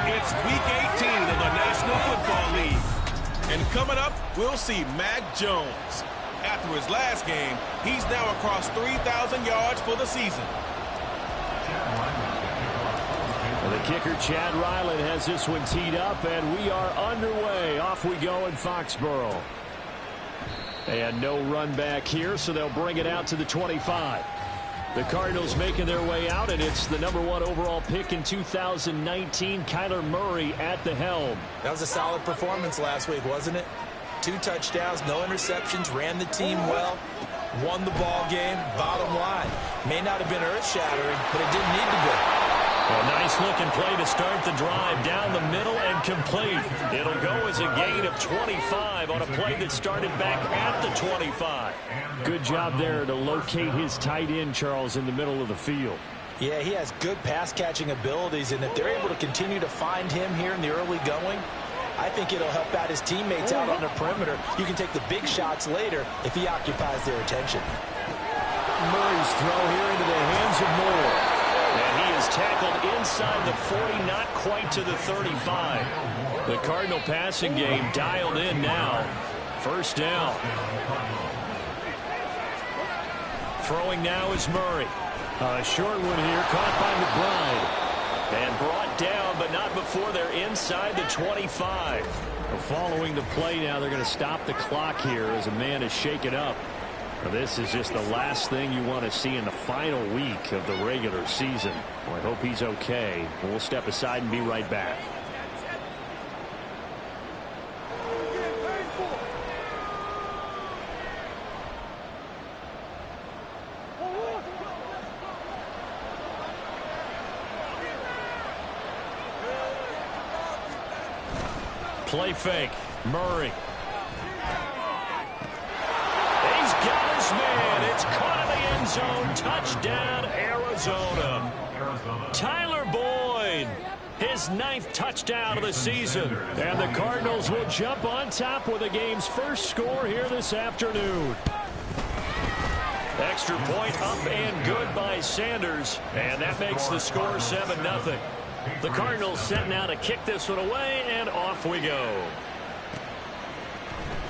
It's Week 18 of the National Football League. And coming up, we'll see Mac Jones. After his last game, he's now across 3,000 yards for the season. Well, the kicker, Chad Ryland, has this one teed up, and we are underway. Off we go in Foxborough. And no run back here, so they'll bring it out to the 25. The Cardinals making their way out, and it's the #1 overall pick in 2019, Kyler Murray at the helm. That was a solid performance last week, wasn't it? 2 touchdowns, no interceptions, ran the team well, won the ball game. Bottom line, may not have been earth-shattering, but it didn't need to be. A nice-looking play to start the drive down the middle and complete. It'll go as a gain of 25 on a play that started back at the 25. Good job there to locate his tight end, Charles, in the middle of the field. Yeah, he has good pass-catching abilities, and if they're able to continue to find him here in the early going, I think it'll help out his teammates out on the perimeter. You can take the big shots later if he occupies their attention. Murray's throw here into the hands of Moore. And he is tackled inside the 40, not quite to the 35. The Cardinal passing game dialed in now. First down. Throwing now is Murray. A short one here, caught by McBride. And brought down, but not before they're inside the 25. Following the play now, they're going to stop the clock here as a man is shaken up. This is just the last thing you want to see in the final week of the regular season. Well, I hope he's okay. We'll step aside and be right back. Play fake. Murray. He's got his man. It's caught in the end zone. Touchdown, Arizona. Tyler Boyd, his 9th touchdown of the season. And the Cardinals will jump on top with the game's first score here this afternoon. Extra point up and good by Sanders. And that makes the score 7-0. The Cardinals set now to kick this one away, and off we go.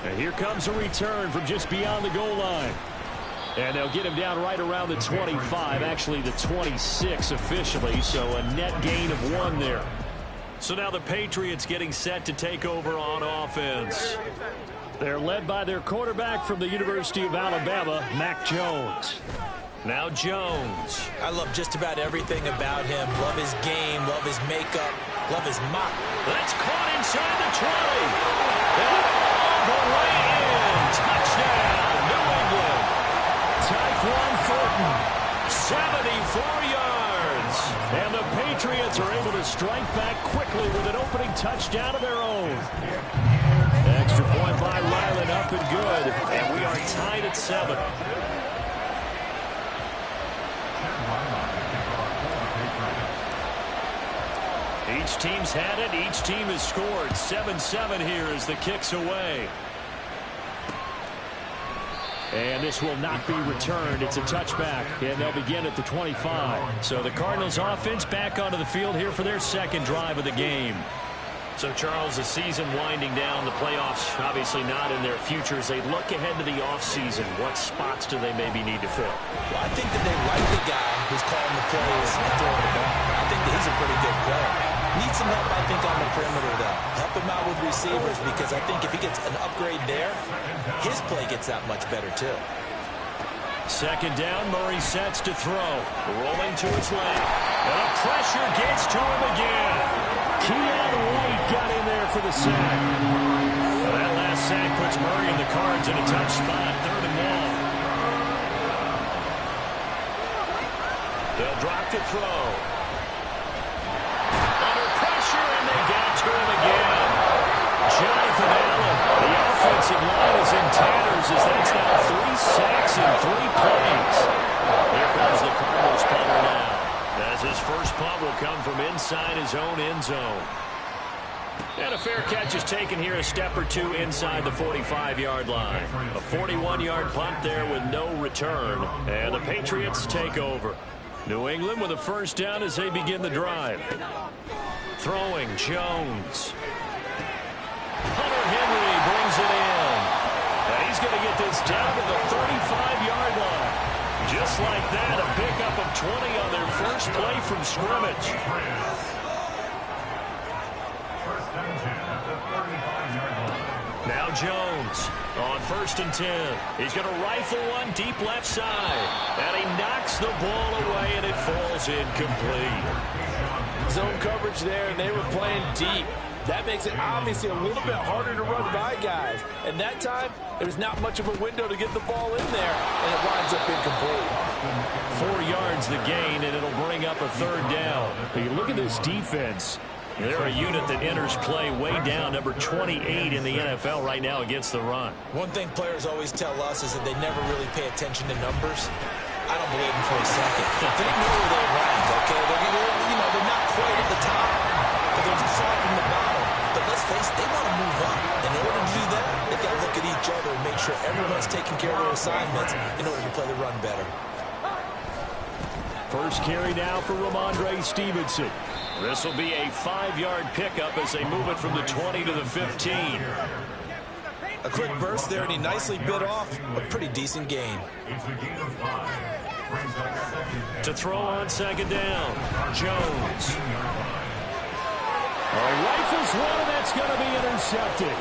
And here comes a return from just beyond the goal line. And they'll get him down right around the 25, actually the 26 officially, so a net gain of 1 there. So now the Patriots getting set to take over on offense. They're led by their quarterback from the University of Alabama, Mac Jones. Now Jones. I love just about everything about him. Love his game, love his makeup, love his mop. That's caught inside the 20. And all the way in. Touchdown, New England. Tyquan Thornton, 74 yards. And the Patriots are able to strike back quickly with an opening touchdown of their own. Extra point by Ryland, up and good. And we are tied at 7. Each team's had it. Each team has scored. 7-7 here as the kick's away. And this will not be returned. It's a touchback, and they'll begin at the 25. So the Cardinals offense back onto the field here for their second drive of the game. So, Charles, the season winding down, the playoffs obviously not in their future. As they look ahead to the offseason, what spots do they maybe need to fill? Well, I think that they like the guy who's calling the plays and throwing the ball. I think that he's a pretty good player. Needs some help, I think, on the perimeter, though. Help him out with receivers, because I think if he gets an upgrade there, his play gets that much better, too. Second down, Murray sets to throw. Rolling to his left. And the pressure gets to him again. Keon White got in there for the sack. Well, that last sack puts Murray and the Cards in a tough spot. 3rd and long. They'll drop to throw. Under pressure, and they got to him again. Jonathan Allen, the offensive line is in tatters as that's now 3 sacks in 3 plays. Here comes the Cardinals punter now, as his first punt will come from inside his own end zone. And a fair catch is taken here a step or 2 inside the 45-yard line. A 41-yard punt there with no return. And the Patriots take over. New England with a first down as they begin the drive. Throwing Jones. Hunter Henry brings it in. And he's going to get this down to the 35-yard line. Just like that, a pickup of 20 on their first play from scrimmage. Now Jones on 1st and 10. He's going to rifle one deep left side. And he knocks the ball away, and it falls incomplete. Zone coverage there, and they were playing deep. That makes it obviously a little bit harder to run by guys. And that time, there's not much of a window to get the ball in there, and it winds up incomplete. 4 yards the gain, and it'll bring up a 3rd down. But you look at this defense. They're a unit that enters play way down, number 28 in the NFL right now against the run. One thing players always tell us is that they never really pay attention to numbers. I don't believe them for a second. They know where they rank, okay? They're not quite at the top, but they're far from the bottom. But let's face it, they want to move up. In order to do that, they've got to look at each other and make sure everyone's taking care of their assignments in order to play the run better. First carry now for Ramondre Stevenson. This will be a 5-yard pickup as they move it from the 20 to the 15. A quick burst there, and he nicely bit off a pretty decent gain. To throw on 2nd down, Jones. Rifles one, and that's going to be intercepted.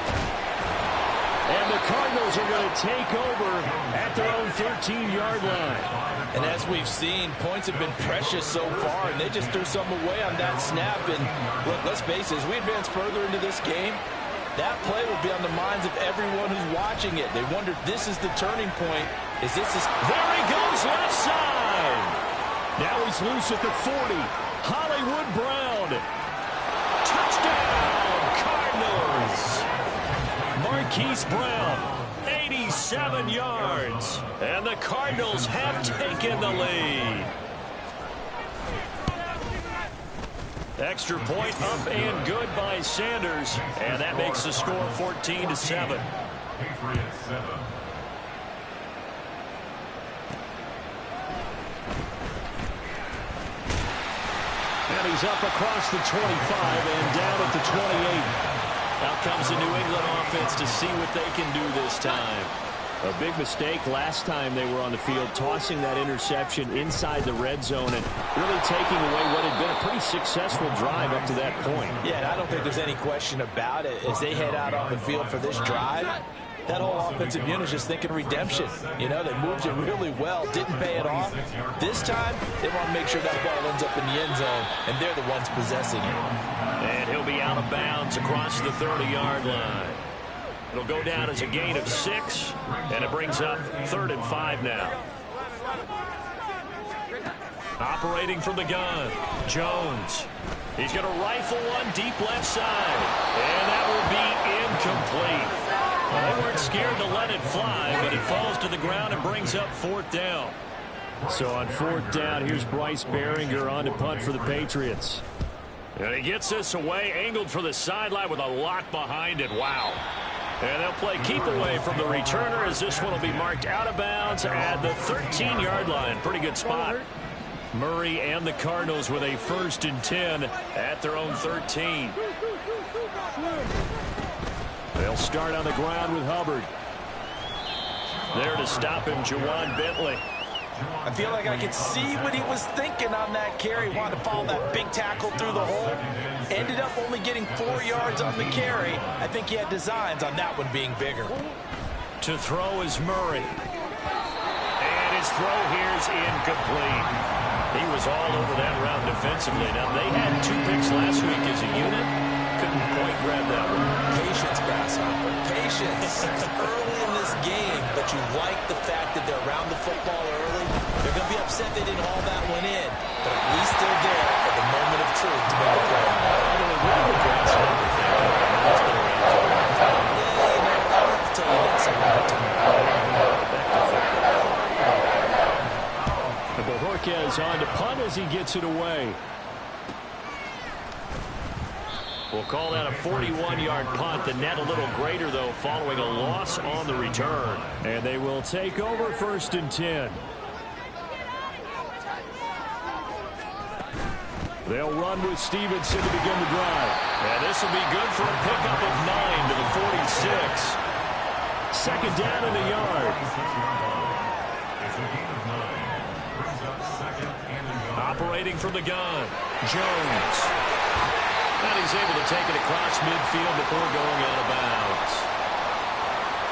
And the Cardinals are going to take over at their own 13-yard line. And as we've seen, points have been precious so far, and they just threw some away on that snap. And look, let's face it, as we advance further into this game, that play will be on the minds of everyone who's watching it. They wonder if this is the turning point. There he goes left side. Now he's loose at the 40. Hollywood Brown. Touchdown, Cardinals. Marquise Brown. 87 yards, and the Cardinals have taken the lead. Extra point up and good by Sanders, and that makes the score 14-7. And he's up across the 25 and down at the 28. Out comes the New England offense to see what they can do this time. A big mistake last time they were on the field, tossing that interception inside the red zone and really taking away what had been a pretty successful drive up to that point. Yeah, and I don't think there's any question about it. As they head out on the field for this drive, that whole offensive unit is just thinking redemption. They moved it really well, didn't pay it off. This time, they want to make sure that ball ends up in the end zone, and they're the ones possessing it. And he'll be out of bounds across the 30-yard line. It'll go down as a gain of 6, and it brings up 3rd and 5 now. Operating from the gun, Jones. He's going to rifle one deep left side, and that will be incomplete. Well, they weren't scared to let it fly, but it falls to the ground and brings up 4th down. So on 4th down, here's Bryce Behringer on to punt for the Patriots. And he gets this away, angled for the sideline with a lock behind it. Wow. And they'll play keep away from the returner as this one will be marked out of bounds at the 13-yard line. Pretty good spot. Murray and the Cardinals with a 1st and 10 at their own 13. They'll start on the ground with Hubbard. There to stop him, Juwan Bentley. I feel like I could see what he was thinking on that carry. Wanted to follow that big tackle through the hole. Ended up only getting 4 yards on the carry. I think he had designs on that one being bigger. To throw is Murray. And his throw here is incomplete. He was all over that route defensively. Now, they had 2 picks last week as a unit. Couldn't point grab that one. Patience, Grasshopper. Patience. Early in this game, but you like the fact that they're around the football early. They're going to be upset they didn't haul that one in, but at least they're there at the moment of truth to make a play. What did the Grasshopper think of him? He's been around for a long time. Yeah, I have to tell you that something. Bojorquez on to punt as he gets it away. We'll call that a 41-yard punt. The net a little greater, though, following a loss on the return. And they will take over 1st and 10. They'll run with Stevenson to begin the drive. And this will be good for a pickup of 9 to the 46. Second down in the yard. Operating from the gun, Jones. And he's able to take it across midfield before going out of bounds.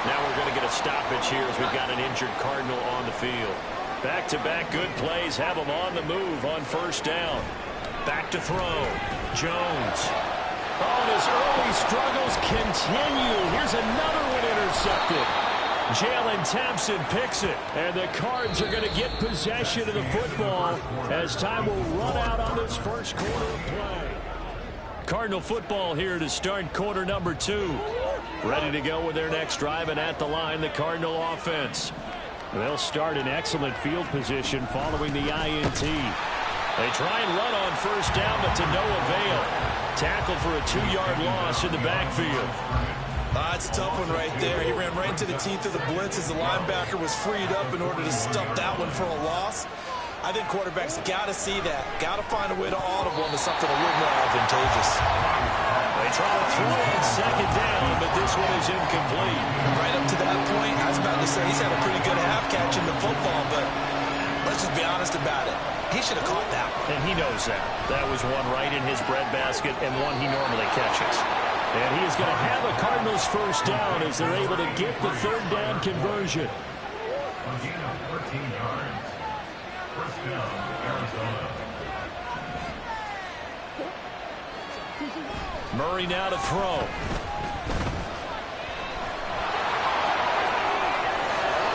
Now we're going to get a stoppage here as we've got an injured Cardinal on the field. Back-to-back good plays have him on the move on first down. Back to throw. Jones. Oh, and his early struggles continue. Here's another one intercepted. Jalen Thompson picks it. And the Cards are going to get possession of the football as time will run out on this first quarter of play. Cardinal football here to start quarter number 2. Ready to go with their next drive, and at the line, the Cardinal offense. They'll start in excellent field position following the INT. They try and run on first down, but to no avail. Tackled for a 2-yard loss in the backfield. That's a tough one right there. He ran right into the teeth of the blitz as the linebacker was freed up in order to stuff that one for a loss. I think quarterbacks got to see that. Got to find a way to audible into something a little more advantageous. They try to throw on second down, but this one is incomplete. Right up to that point, I was about to say he's had a pretty good half catching the football, but let's just be honest about it. He should have caught that one. And he knows that. That was one right in his breadbasket and one he normally catches. And he is going to have a Cardinals first down as they're able to get the third down conversion. Again, 14 yards. First down, Arizona. Murray now to throw.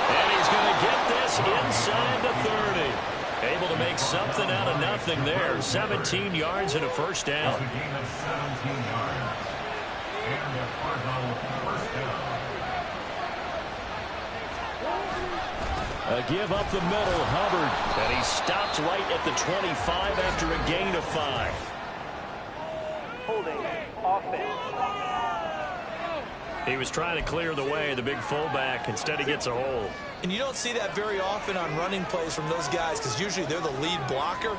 And he's going to get this inside the 30. Able to make something out of nothing there. 17 yards and a first down. It's a gain of 17 yards. And a Cardinal first down. A give up the middle, Hubbard. And he stopped right at the 25 after a gain of 5. Holding offense. He was trying to clear the way, the big fullback. Instead, he gets a hold. And you don't see that very often on running plays from those guys because usually they're the lead blocker.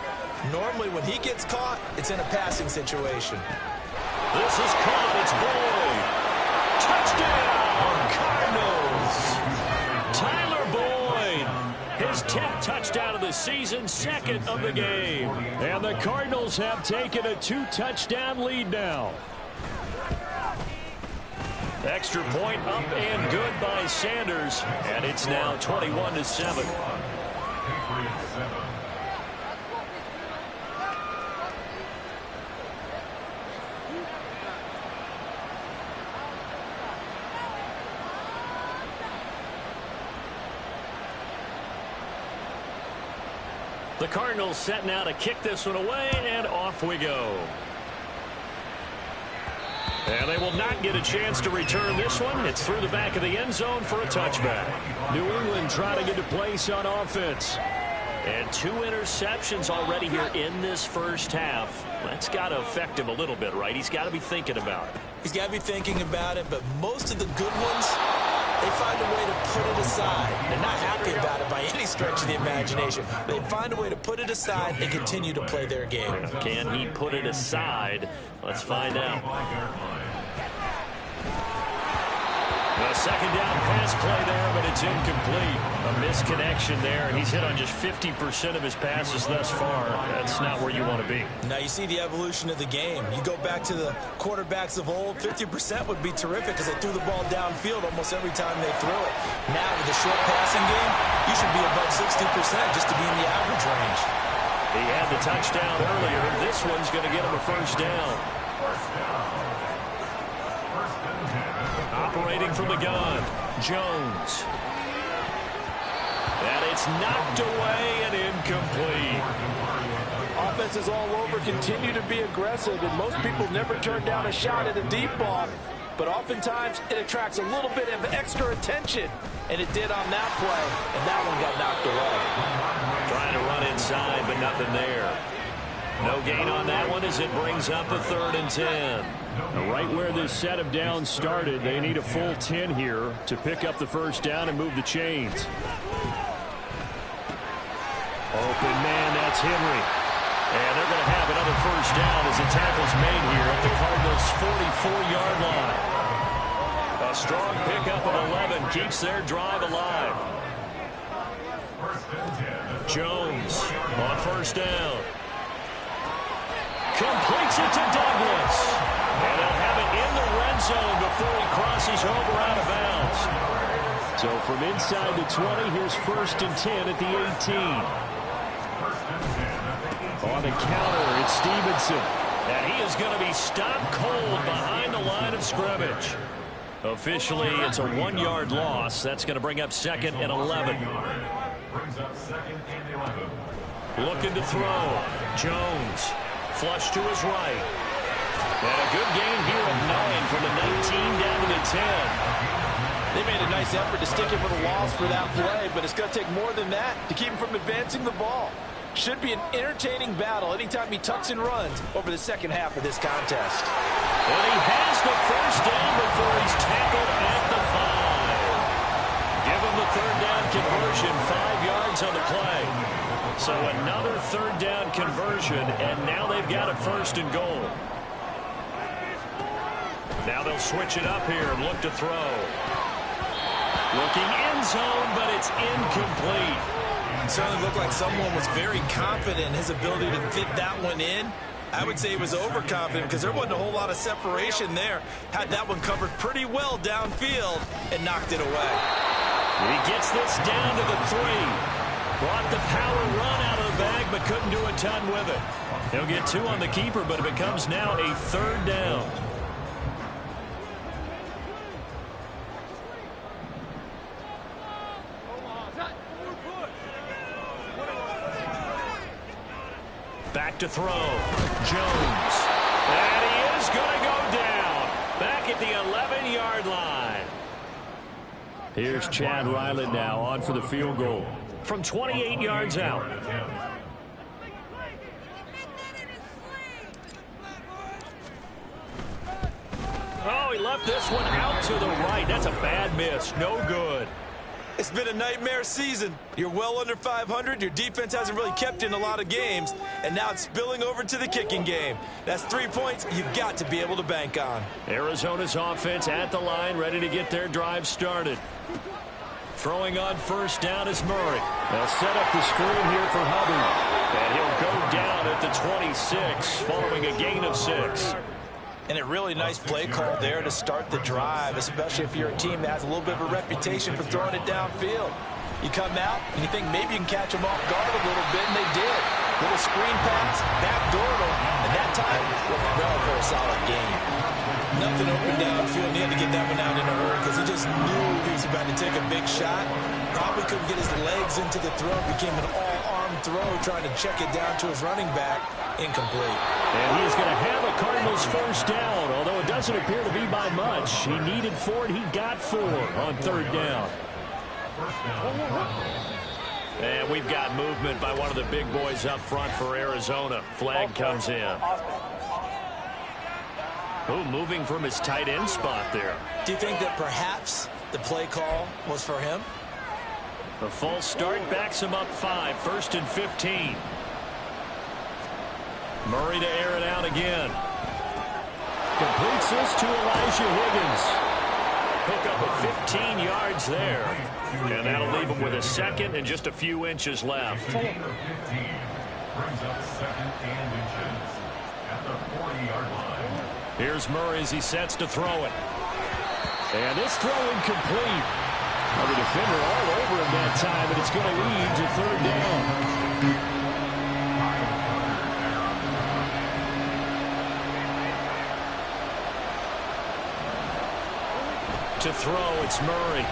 Normally, when he gets caught, it's in a passing situation. This is caught. It's Boyd. Touchdown, Cardinals. Tyler Boyd. His 10th touchdown of the season, second of the game. And the Cardinals have taken a 2-touchdown lead now. Extra point up and good by Sanders. And it's now 21-7. The Cardinals setting out to kick this one away, and off we go. And they will not get a chance to return this one. It's through the back of the end zone for a touchback. New England trying to get a place on offense. And 2 interceptions already here in this first half. That's got to affect him a little bit, right? He's got to be thinking about it. He's got to be thinking about it, but most of the good ones, they find a way to put it aside. They're not happy about it by any stretch of the imagination. They find a way to put it aside and continue to play their game. Can he put it aside? Let's find out. A second down pass play there, but it's incomplete. A misconnection there, and he's hit on just 50% of his passes thus far. That's not where you want to be. Now you see the evolution of the game. You go back to the quarterbacks of old, 50% would be terrific because they threw the ball downfield almost every time they threw it. Now with the short passing game, you should be above 60% just to be in the average range. He had the touchdown earlier. This one's going to get him a first down. Operating from the gun, Jones. And it's knocked away and incomplete. Offenses all over continue to be aggressive, and most people never turn down a shot at a deep ball. But oftentimes, it attracts a little bit of extra attention. And it did on that play, and that one got knocked away. Trying to run inside, but nothing there. No gain on that one as it brings up a 3rd and 10. Right where this set of downs started, they need a full 10 here to pick up the first down and move the chains. Open man, that's Henry. And they're going to have another first down as the tackle's made here at the Cardinals' 44-yard line. A strong pickup of 11 keeps their drive alive. Jones on first down. Completes it to Douglas. And they'll have it in the red zone before he crosses over out of bounds. So from inside the 20, here's 1st and 10 at the 18. On the counter, it's Stevenson. And he is going to be stopped cold behind the line of scrimmage. Officially, it's a 1-yard loss. That's going to bring up 2nd and 11. Looking to throw. Jones. Flush to his right. And a good gain here of 9 from the 19 down to the 10. They made a nice effort to stick him with a loss for that play, but it's going to take more than that to keep him from advancing the ball. Should be an entertaining battle anytime he tucks and runs over the second half of this contest. And he has the first down before he's tackled at the 5. Give him the 3rd down conversion, 5 yards on the play. So another 3rd down conversion, and now they've got a 1st and goal. Now they'll switch it up here and look to throw. Looking end zone, but it's incomplete. It certainly looked like someone was very confident in his ability to fit that one in. I would say he was overconfident because there wasn't a whole lot of separation there. Had that one covered pretty well downfield and knocked it away. He gets this down to the 3. Brought the power run out of the bag, but couldn't do a ton with it. He'll get 2 on the keeper, but it becomes now a 3rd down. Back to throw. Jones. And he is going to go down. Back at the 11-yard line. Here's Chad Ryland now on for the field goal from 28 yards out. Oh, he left this one out to the right. That's a bad miss. No good. It's been a nightmare season. You're well under 500. Your defense hasn't really kept in a lot of games, and now it's spilling over to the kicking game. That's 3 points you've got to be able to bank on. Arizona's offense at the line, ready to get their drive started. Throwing on first down is Murray. They'll set up the screen here for Hubbard. And he'll go down at the 26, following a gain of 6. And a really nice play call there to start the drive, especially if you're a team that has a little bit of a reputation for throwing it downfield. You come out and you think maybe you can catch them off guard a little bit, and they did. Little screen pass, backdoor them, and that time, well, for a solid game. Nothing open downfield. He had to get that one out in a hurry because he just knew he was about to take a big shot. Probably couldn't get his legs into the throw. Became an all-arm throw, trying to check it down to his running back. Incomplete. And he is going to have a Cardinals first down, although it doesn't appear to be by much. He needed 4, and he got 4 on 3rd down. And we've got movement by one of the big boys up front for Arizona. Flag comes in. Oh, moving from his tight end spot there. Do you think that perhaps the play call was for him? The false start backs him up 5, 1st and 15. Murray to air it out again. Completes this to Elijah Higgins. Pick up a 15 yards there. And that'll leave him with a 2nd and just a few inches left. Brings up 2nd and inches at the 40-yard line. Here's Murray as he sets to throw it. And this throw incomplete. Well, the defender all over him that time, and it's going to lead to 3rd down. To throw, it's Murray.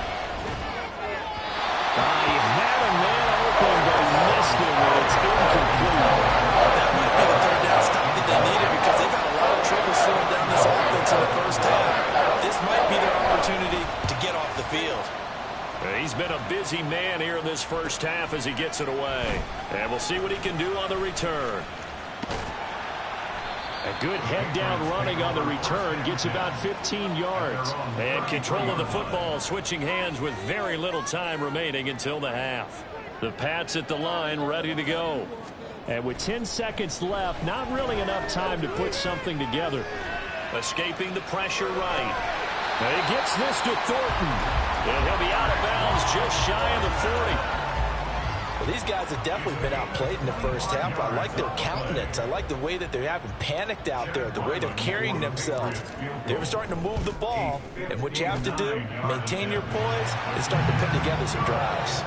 He had a man open, but he missed him, and it's incomplete. That might be the 3rd down stop that they needed because they've had a lot of trouble slowing down this offense in the first half. This might be their opportunity to get off the field. He's been a busy man here in this first half as he gets it away. And we'll see what he can do on the return. A good head-down running on the return gets about 15 yards. And control of the football switching hands with very little time remaining until the half. The Pats at the line ready to go. And with 10 seconds left, not really enough time to put something together. Escaping the pressure right. And he gets this to Thornton. And he'll be out of bounds just shy of the 40. Well, these guys have definitely been outplayed in the first half. I like their countenance. I like the way that they're having panicked out there, the way they're carrying themselves. They're starting to move the ball, and what you have to do, maintain your poise, and start to put together some drives.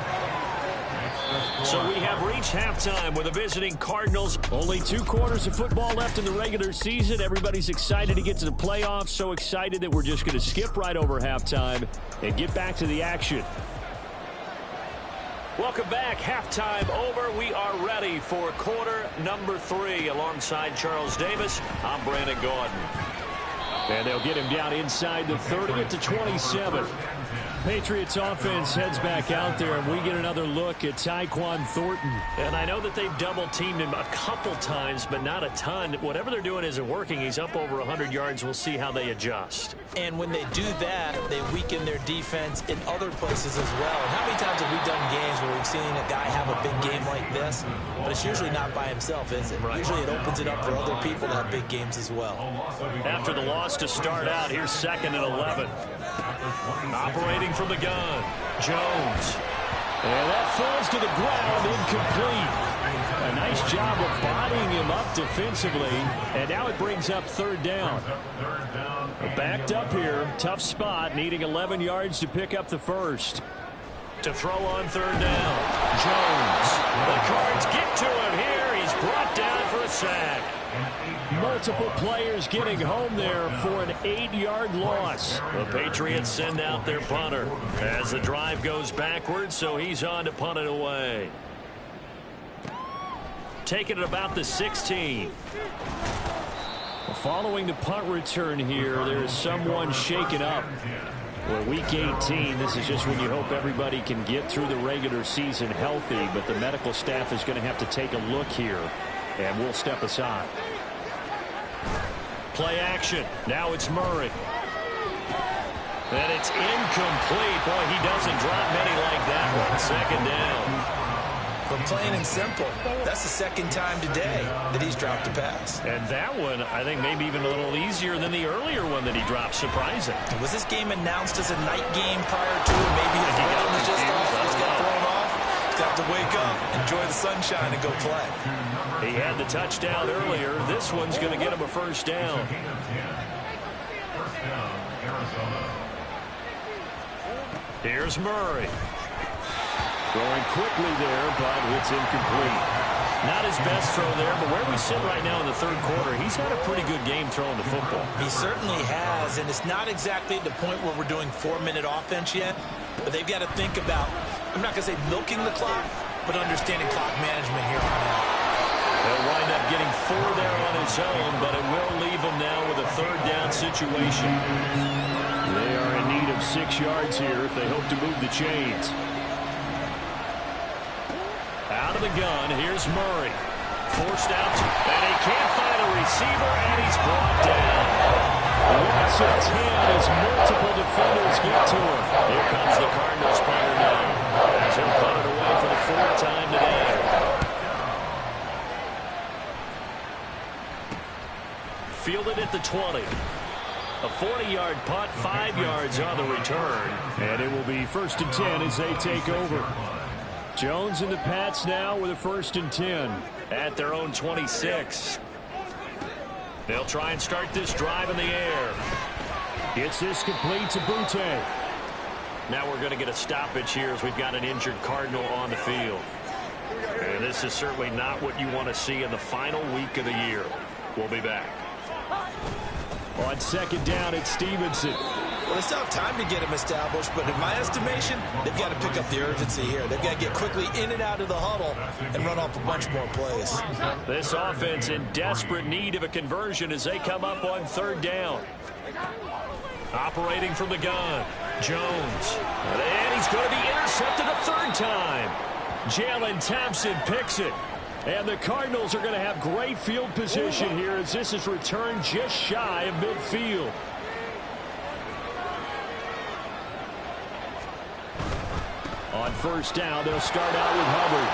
So we have reached halftime with the visiting Cardinals. Only 2 quarters of football left in the regular season. Everybody's excited to get to the playoffs, so excited that we're just going to skip right over halftime and get back to the action. Welcome back. Halftime over. We are ready for quarter number 3. Alongside Charles Davis, I'm Brandon Gordon. And they'll get him down inside the 30 at the 27. Patriots offense heads back out there, and we get another look at Tyquan Thornton. And I know that they've double-teamed him a couple times, but not a ton. Whatever they're doing isn't working. He's up over 100 yards. We'll see how they adjust. And when they do that, they weaken their defense in other places as well. And how many times have we done games where we've seen a guy have a big game like this? But it's usually not by himself, is it? Right. Usually it opens it up for other people to have big games as well. After the loss to start out, here's 2nd and 11. Operating from the gun, Jones. And that falls to the ground, incomplete. A nice job of bodying him up defensively, and now it brings up 3rd down. Backed up here, tough spot, needing 11 yards to pick up the first. To throw on 3rd down, Jones. The Cards get to him here. He's brought down for a sack. Multiple players getting home there for an 8-yard loss. The Patriots send out their punter as the drive goes backwards, so he's on to punt it away. Taking it about the 16. Following the punt return here, there is someone shaken up. Well, week 18, this is just when you hope everybody can get through the regular season healthy, but the medical staff is going to have to take a look here, and we'll step aside. Play action. Now it's Murray. And it's incomplete. Boy, he doesn't drop many like that one. 2nd down. But plain and simple, that's the 2nd time today that he's dropped a pass. And that one, I think, maybe even a little easier than the earlier one that he dropped. Surprising. Was this game announced as a night game prior to it? Maybe his rhythm was just off. He just got thrown off. He's got to wake up, enjoy the sunshine, and go play. He had the touchdown earlier. This one's going to get him a 1st down. Here's Murray. Throwing quickly there, but it's incomplete. Not his best throw there, but where we sit right now in the 3rd quarter, he's had a pretty good game throwing the football. He certainly has, and it's not exactly at the point where we're doing 4-minute offense yet, but they've got to think about, I'm not going to say milking the clock, but understanding clock management here on out. They'll wind up getting 4 there on his own, but it will leave him now with a 3rd down situation. They are in need of 6 yards here if they hope to move the chains. Out of the gun, here's Murray. Forced out, and he can't find a receiver, and he's brought down. Loss of 10 as multiple defenders get to him. Here comes the Cardinals punter now. As he'll punt it away for the 4th time today. Fielded at the 20. A 40-yard punt, 5 yards on the return. And it will be 1st and 10 as they take over. Jones and the Pats now with a 1st and 10. At their own 26. They'll try and start this drive in the air. Gets this complete to Butte. Now we're going to get a stoppage here as we've got an injured Cardinal on the field. And this is certainly not what you want to see in the final week of the year. We'll be back. On 2nd down, it's Stevenson. Well, they still have time to get him established, but in my estimation, they've got to pick up the urgency here. They've got to get quickly in and out of the huddle and run off a bunch more plays. This offense in desperate need of a conversion as they come up on 3rd down. Operating from the gun, Jones. And he's going to be intercepted a 3rd time. Jalen Thompson picks it. And the Cardinals are going to have great field position here as this is returned just shy of midfield. On 1st down, they'll start out with Hubbard.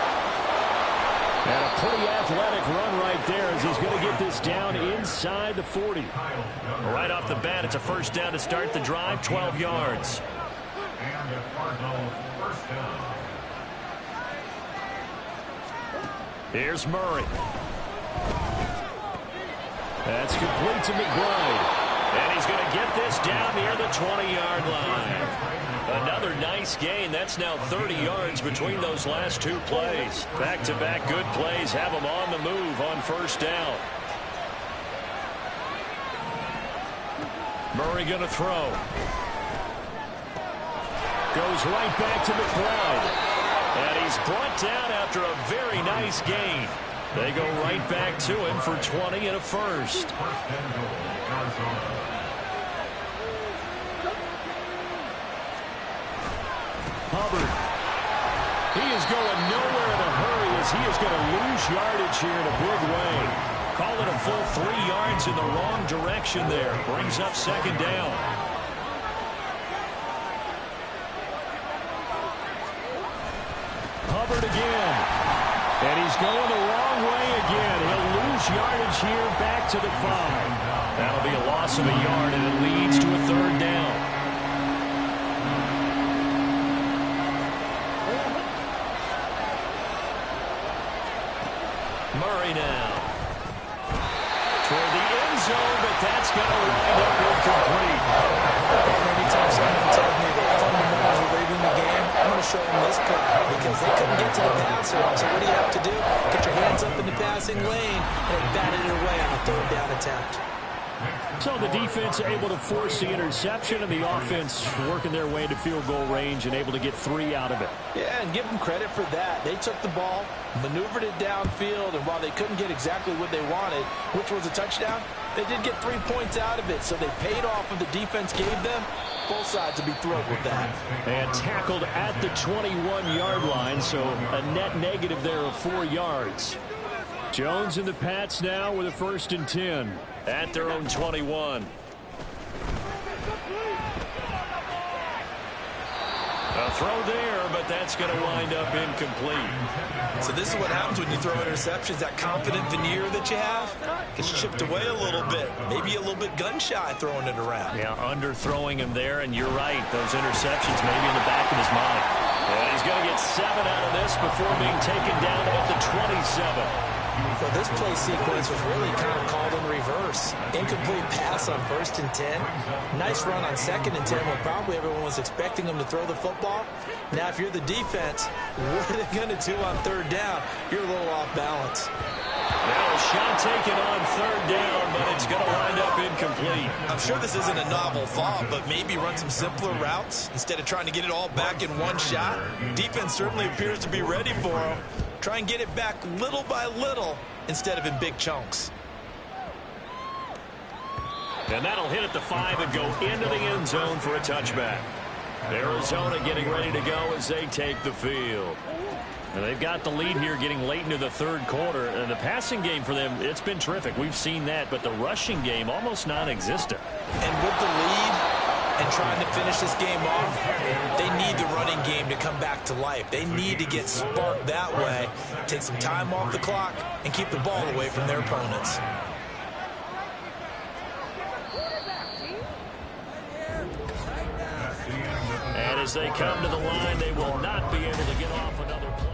And a pretty athletic run right there as he's going to get this down inside the 40. Right off the bat, it's a first down to start the drive, 12 yards. And the Cardinals first down. Here's Murray. That's complete to McBride. And he's going to get this down near the 20-yard line. Another nice gain. That's now 30 yards between those last two plays. Back-to-back good plays have them on the move on first down. Murray going to throw. Goes right back to McBride. And he's brought down after a very nice gain. They go right back to him for 20 and a first. Hubbard. He is going nowhere in a hurry as he is going to lose yardage here in a big way. Call it a full 3 yards in the wrong direction there. Brings up second down. Hubbard again. And he's going the wrong way again. He'll lose yardage here back to the 5. That'll be a loss of a yard, and it leads to a third down. Murray now. Toward the end zone, but that's going to wind up incomplete. Anytime someone tells me the fundamentals are leading the game, I'm going to show them this play because they couldn't get to the passer. So what do you have to do? Get your hands up in the passing lane and batted it away on a third down attempt. So the defense able to force the interception, and the offense working their way to field goal range and able to get 3 out of it. Yeah, and give them credit for that. They took the ball, maneuvered it downfield, and while they couldn't get exactly what they wanted, which was a touchdown, they did get 3 points out of it. So they paid off what the defense gave them. Both sides will be thrilled with that. And tackled at the 21-yard line, so a net negative there of 4 yards. Jones and the Pats now with a 1st and 10. At their own 21. A throw there, but that's going to wind up incomplete. So this is what happens when you throw interceptions. That confident veneer that you have gets chipped away a little bit. Maybe a little bit gun-shy throwing it around. Yeah, underthrowing him there, and you're right. Those interceptions may be in the back of his mind. And he's going to get 7 out of this before being taken down at the 27. Well, this play sequence was really kind of called in reverse. Incomplete pass on 1st and 10. Nice run on 2nd and 10 when probably everyone was expecting him to throw the football. Now, if you're the defense, what are they going to do on 3rd down? You're a little off balance. Now a shot taken on 3rd down, but it's going to wind up incomplete. I'm sure this isn't a novel thought, but maybe run some simpler routes instead of trying to get it all back in one shot. Defense certainly appears to be ready for him. Try and get it back little by little instead of in big chunks. And that'll hit at the 5 and go into the end zone for a touchback. Arizona getting ready to go as they take the field. And they've got the lead here getting late into the 3rd quarter. And the passing game for them, it's been terrific. We've seen that, but the rushing game almost non-existent. And with the lead and trying to finish this game off, they need the running game to come back to life. They need to get sparked that way, take some time off the clock, and keep the ball away from their opponents. And as they come to the line, they will not be able to get off another play.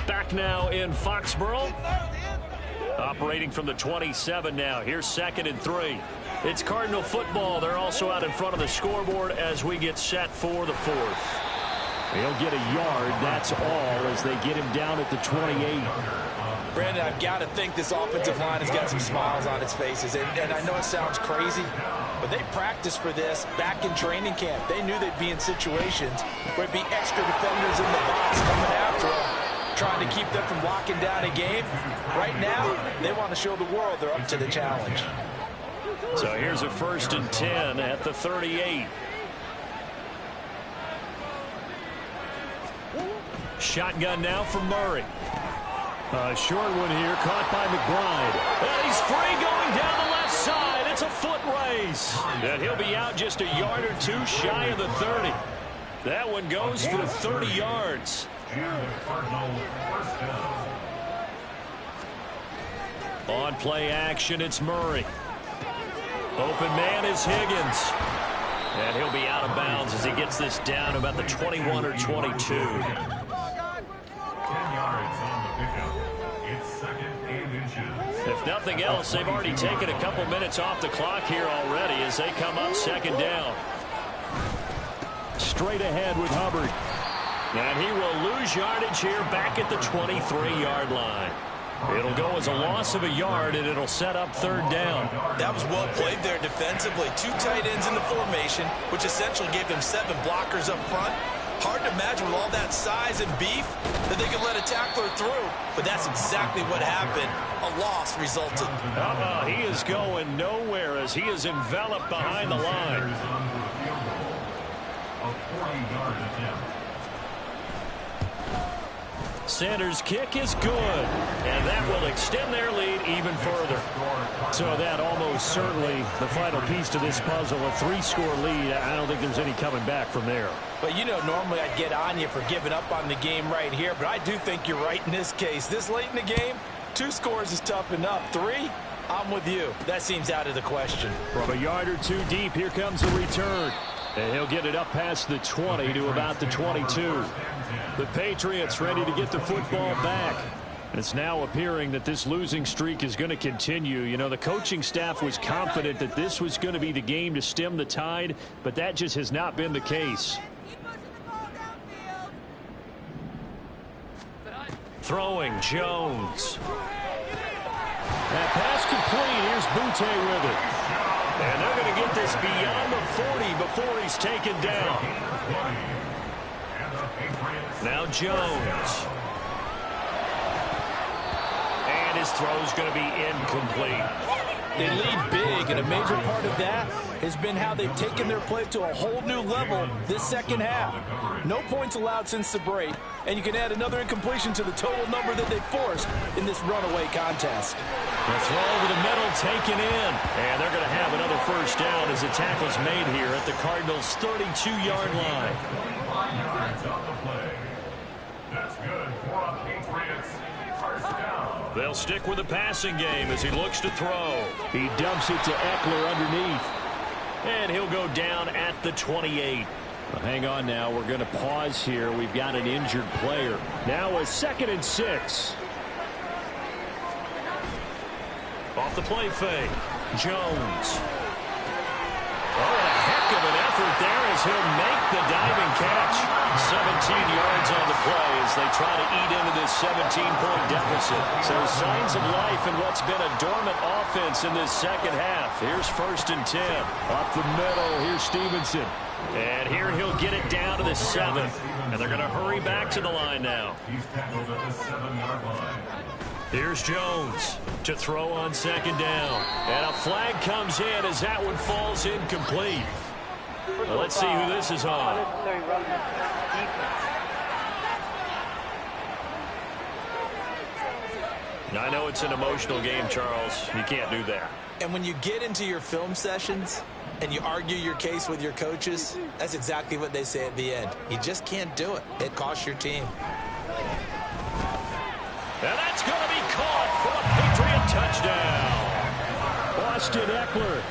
Back now in Foxborough. Operating from the 27 now. Here's 2nd and 3. It's Cardinal football. They're also out in front of the scoreboard as we get set for the 4th. He'll get a yard, that's all, as they get him down at the 28. Brandon, I've got to think this offensive line has got some smiles on its faces. And I know it sounds crazy, but they practiced for this back in training camp. They knew they'd be in situations where it'd be extra defenders in the box coming after them, trying to keep them from locking down a game. Right now, they want to show the world they're up to the challenge. So here's a 1st and 10 at the 38. Shotgun now from Murray. A short one here, caught by McBride. And he's free going down the left side. It's a foot race. And he'll be out just a yard or 2 shy of the 30. That one goes for 30 yards. On play action, it's Murray. Open man is Higgins. And he'll be out of bounds as he gets this down about the 21 or 22. 10 yards on the pickup. It's second and inches. If nothing else, they've already taken a couple minutes off the clock here already as they come up second down. Straight ahead with Hubbard. And he will lose yardage here back at the 23-yard line. It'll go as a loss of a yard, and it'll set up third down. That was well played there defensively. 2 tight ends in the formation, which essentially gave them 7 blockers up front. Hard to imagine with all that size and beef that they could let a tackler through. But that's exactly what happened. A loss resulted. He is going nowhere as he is enveloped behind the line. A 40-yard attempt. Sanders' kick is good, and that will extend their lead even further. So that almost certainly the final piece to this puzzle, a 3-score lead. I don't think there's any coming back from there. But, you know, normally I'd get on you for giving up on the game right here, but I do think you're right in this case. This late in the game, 2 scores is tough enough. 3, I'm with you. That seems out of the question. From a yard or 2 deep, here comes a return. And he'll get it up past the 20 to about the 22. The Patriots ready to get the football back. And it's now appearing that this losing streak is going to continue. You know, the coaching staff was confident that this was going to be the game to stem the tide, but that just has not been the case. Throwing, Jones. That pass complete. Here's Butte with it. And they're going to get this beyond the 40 before he's taken down. Now Jones. And his throw's going to be incomplete. They lead big, and a major part of that has been how they've taken their play to a whole new level this second half. No points allowed since the break, and you can add another incompletion to the total number that they forced in this runaway contest. The throw over the middle taken in, and they're going to have another first down as the tackle's made here at the Cardinals' 32-yard line. 5 yards on the play. That's good for a Patriots first down. They'll stick with the passing game as he looks to throw. He dumps it to Eckler underneath. And he'll go down at the 28. Well, hang on now. We're going to pause here. We've got an injured player. Now a 2nd and 6. Off the play fake. Jones. Oh, a heck of an effort there as he'll make the diving catch. 17 yards on the play as they try to eat into this 17-point deficit. So signs of life in what's been a dormant offense in this second half. Here's 1st and 10. Up the middle, here's Stevenson. And here he'll get it down to the 7. And they're going to hurry back to the line now. He's tackled at the 7-yard line. Here's Jones to throw on 2nd down. And a flag comes in as that one falls incomplete. Well, let's see who this is on. I know it's an emotional game, Charles. You can't do that. And when you get into your film sessions and you argue your case with your coaches, that's exactly what they say at the end. You just can't do it. It costs your team. And that's going to be caught for a Patriot touchdown. Austin Eckler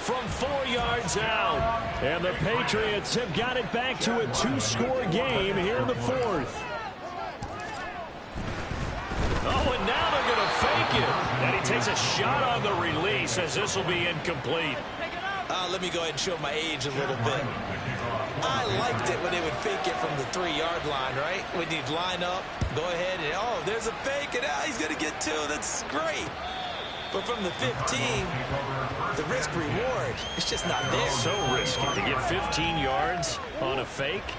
from 4 yards out. And the Patriots have got it back to a 2-score game here in the 4th. Oh, and now they're going to fake it. And he takes a shot on the release as this will be incomplete. Let me go ahead and show my age a little bit. I liked it when they would fake it from the 3-yard line, right? When you'd line up, go ahead and, oh, there's a fake, and he's going to get 2. That's great. But from the 15, the risk-reward, it's just not there. So risky to get 15 yards on a fake.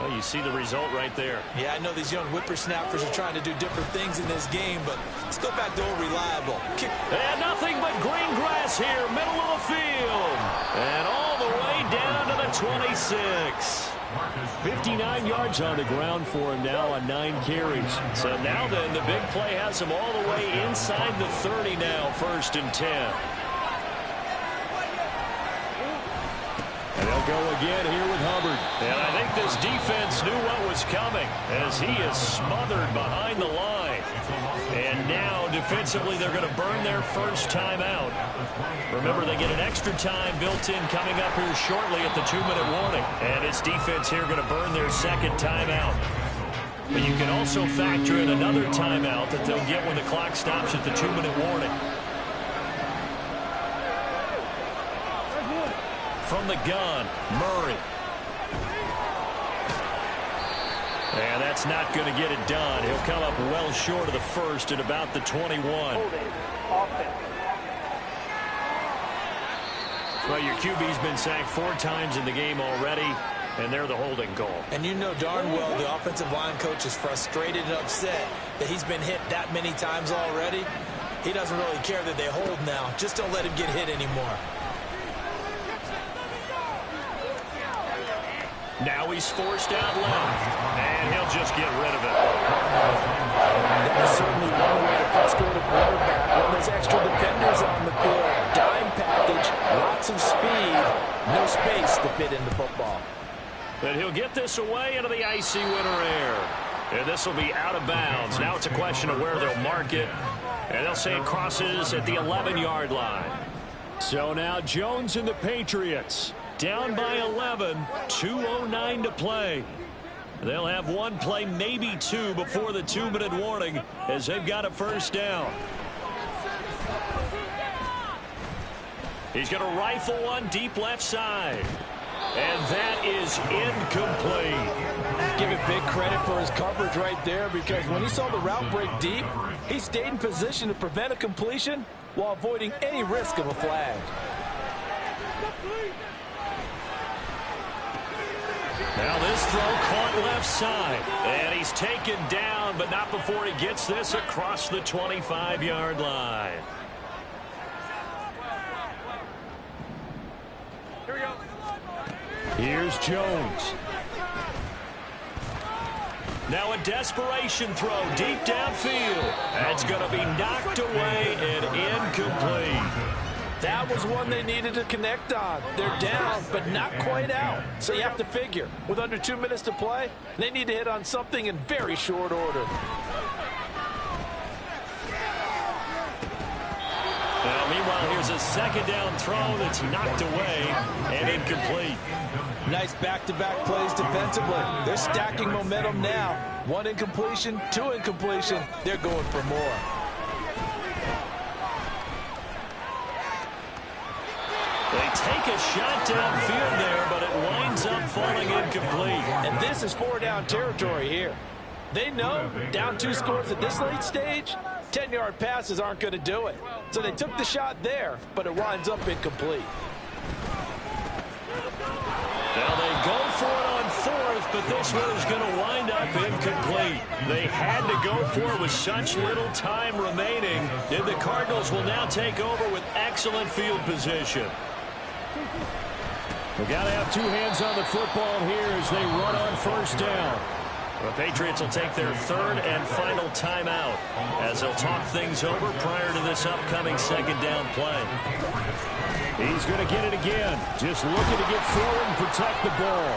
Well, you see the result right there. Yeah, I know these young whippersnappers are trying to do different things in this game, but let's go back to old reliable. Kick. And nothing but green grass here, middle of the field. And all the way down to the 26. 59 yards on the ground for him now on 9 carries. So now then, the big play has him all the way inside the 30 now, 1st and 10. And they'll go again here with Hubbard. And I think this defense knew what was coming as he is smothered behind the line. And now, defensively, they're going to burn their first timeout. Remember, they get an extra time built in coming up here shortly at the 2-minute warning. And it's defense here going to burn their second timeout. But you can also factor in another timeout that they'll get when the clock stops at the 2-minute warning. From the gun, Murray. And that's not going to get it done. He'll come up well short of the first at about the 21. Well, your QB's been sacked 4 times in the game already, and they're the holding goal. And you know darn well the offensive line coach is frustrated and upset that he's been hit that many times already. He doesn't really care that they hold now. Just don't let him get hit anymore. Now he's forced out left, and he'll just get rid of it. That is certainly one way to frustrate a quarterback when there's extra defenders on the field. Dime package, lots of speed, no space to fit in the football. But he'll get this away into the icy winter air. And this will be out of bounds. Now it's a question of where they'll mark it. And they'll say it crosses at the 11-yard line. So now Jones and the Patriots down by 11, 2:09 to play. They'll have one play, maybe two, before the 2-minute warning as they've got a first down. He's going to rifle one deep left side. And that is incomplete. Give it big credit for his coverage right there, because when he saw the route break deep, he stayed in position to prevent a completion while avoiding any risk of a flag. Now this throw caught left side. And he's taken down, but not before he gets this across the 25-yard line. Here we go. Here's Jones. Now a desperation throw deep downfield. That's going to be knocked away and incomplete. That was one they needed to connect on. They're down, but not quite out. So you have to figure, with under 2 minutes to play, they need to hit on something in very short order. Well, meanwhile, here's a second down throw that's knocked away and incomplete. Nice back-to-back plays defensively. They're stacking momentum now. 1 incompletion, 2 incompletion. They're going for more. They take a shot downfield there, but it winds up falling incomplete. And this is 4-down territory here. They know down 2 scores at this late stage, 10-yard passes aren't going to do it. So they took the shot there, but it winds up incomplete. Now they go for it on 4th, but this one is going to wind up incomplete. They had to go for it with such little time remaining. And the Cardinals will now take over with excellent field position. We've got to have 2 hands on the football here as they run on first down. The Patriots will take their 3rd and final timeout as they'll talk things over prior to this upcoming second down play. He's going to get it again. Just looking to get forward and protect the ball.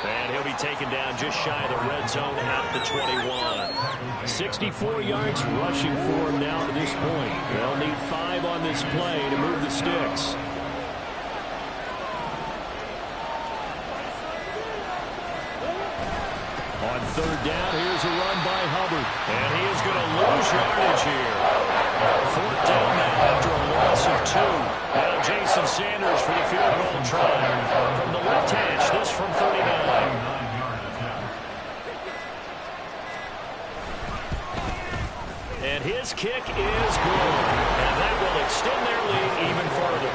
And he'll be taken down just shy of the red zone at the 21. 64 yards rushing for him now to this point. They'll need 5 on this play to move the sticks. On 3rd down, here's a run by Hubbard. And he is going to lose yardage here. 4th down now after a loss of 2. Now Jason Sanders for the field goal try. From the left hash, this from 39. And his kick is good. And that will extend their lead even further.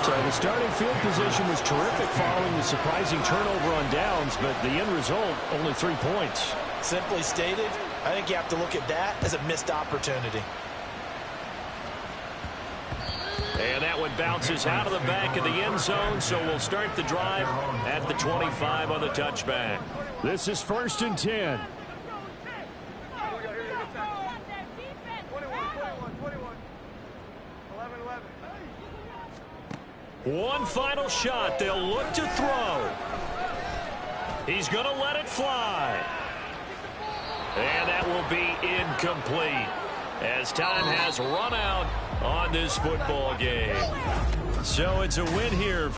So the starting field position was terrific following the surprising turnover on downs, but the end result, only 3 points. Simply stated, I think you have to look at that as a missed opportunity. And that one bounces out of the back of the end zone, so we'll start the drive at the 25 on the touchback. This is 1st and 10. One final shot. They'll look to throw. He's going to let it fly. And that will be incomplete. as time has run out on this football game. So it's a win here